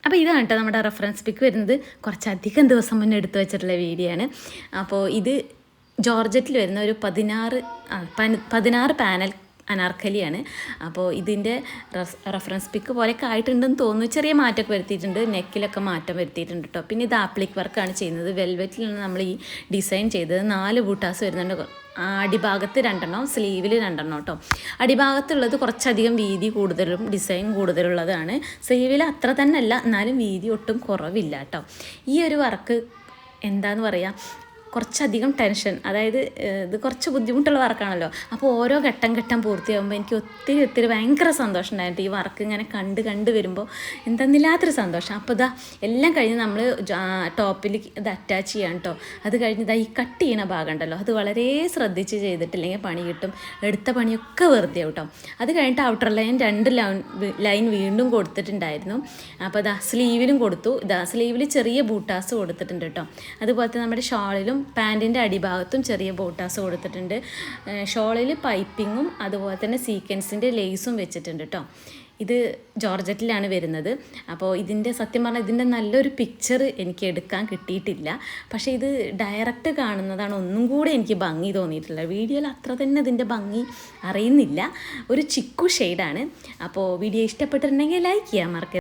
അപ്പോൾ ഇതാണ് കേട്ടോ നമ്മുടെ റെഫറൻസ് പിക്ക് വരുന്നത്. കുറച്ചധികം ദിവസം മുന്നേ എടുത്തു വെച്ചിട്ടുള്ള വീഡിയോ ആണ്. അപ്പോൾ ഇത് ജോർജറ്റിൽ വരുന്ന ഒരു 16 പാനൽ അനാർക്കലിയാണ്. അപ്പോൾ ഇതിൻ്റെ റെഫറൻസ് പിക്ക് പോലെയൊക്കെ ആയിട്ടുണ്ടെന്ന് തോന്നുന്നു. ചെറിയ മാറ്റമൊക്കെ വരുത്തിയിട്ടുണ്ട്, നെക്കിലൊക്കെ മാറ്റം വരുത്തിയിട്ടുണ്ട് കേട്ടോ. പിന്നെ ഇത് ആപ്ലിക് വർക്കാണ് ചെയ്യുന്നത്. വെൽവെറ്റിലാണ് നമ്മൾ ഈ ഡിസൈൻ ചെയ്തത്. 4 ബൂട്ടാസ് വരുന്നുണ്ട്. അടിഭാഗത്ത് 2 സ്ലീവിൽ 2 കേട്ടോ. അടിഭാഗത്തുള്ളത് കുറച്ചധികം വീതി കൂടുതലും ഡിസൈൻ കൂടുതലുള്ളതാണ്. സ്ലീവിൽ അത്ര തന്നെ അല്ല, എന്നാലും വീതി ഒട്ടും കുറവില്ല കേട്ടോ. ഈ ഒരു വർക്ക് എന്താന്ന് പറയുക, കുറച്ചധികം ടെൻഷൻ, അതായത് ഇത് കുറച്ച് ബുദ്ധിമുട്ടുള്ള വർക്കാണല്ലോ. അപ്പോൾ ഓരോ ഘട്ടം പൂർത്തിയാകുമ്പോൾ എനിക്ക് ഒത്തിരി ഭയങ്കര സന്തോഷം ഉണ്ടായിട്ട് ഈ വർക്ക് ഇങ്ങനെ കണ്ട് വരുമ്പോൾ എന്തെന്നില്ലാത്തൊരു സന്തോഷം. അപ്പോൾ ഇതാ എല്ലാം കഴിഞ്ഞ് നമ്മൾ ടോപ്പിൽ ഇത് അറ്റാച്ച് ചെയ്യാം കേട്ടോ. അത് കഴിഞ്ഞ് ഇതാ ഈ കട്ട് ചെയ്യണ ഭാഗം ഉണ്ടല്ലോ, അത് വളരെ ശ്രദ്ധിച്ച് ചെയ്തിട്ടില്ലെങ്കിൽ പണി കിട്ടും. എടുത്ത പണിയൊക്കെ വെറുതെ കേട്ടോ. അത് കഴിഞ്ഞിട്ട് ഔട്ടർ ലൈൻ 2 ലൈൻ വീണ്ടും കൊടുത്തിട്ടുണ്ടായിരുന്നു. അപ്പോൾ ഇതാ സ്ലീവിലും കൊടുത്തു. ഇതാ സ്ലീവിൽ ചെറിയ ബൂട്ടാസ് കൊടുത്തിട്ടുണ്ട് കേട്ടോ. അതുപോലെ നമ്മുടെ ഷാളിലും പാൻറ്റിൻ്റെ അടിഭാഗത്തും ചെറിയ ബോട്ടാസ് കൊടുത്തിട്ടുണ്ട്. ഷോളിൽ പൈപ്പിങ്ങും അതുപോലെ തന്നെ സീക്വൻസിൻ്റെ ലേസും വെച്ചിട്ടുണ്ട് കേട്ടോ. ഇത് ജോർജറ്റിലാണ് വരുന്നത്. അപ്പോൾ ഇതിൻ്റെ സത്യം പറഞ്ഞാൽ ഇതിൻ്റെ നല്ലൊരു പിക്ചർ എനിക്ക് എടുക്കാൻ കിട്ടിയിട്ടില്ല. പക്ഷേ ഇത് ഡയറക്റ്റ് കാണുന്നതാണ് ഒന്നും കൂടെ എനിക്ക് ഭംഗി തോന്നിയിട്ടുള്ളത്. വീഡിയോയിൽ അത്ര തന്നെ ഇതിൻ്റെ ഭംഗി അറിയുന്നില്ല. ഒരു ചിക്കു ഷെയ്ഡാണ്. അപ്പോൾ വീഡിയോ ഇഷ്ടപ്പെട്ടിട്ടുണ്ടെങ്കിൽ ലൈക്ക് ചെയ്യാൻ മറക്കരുത്.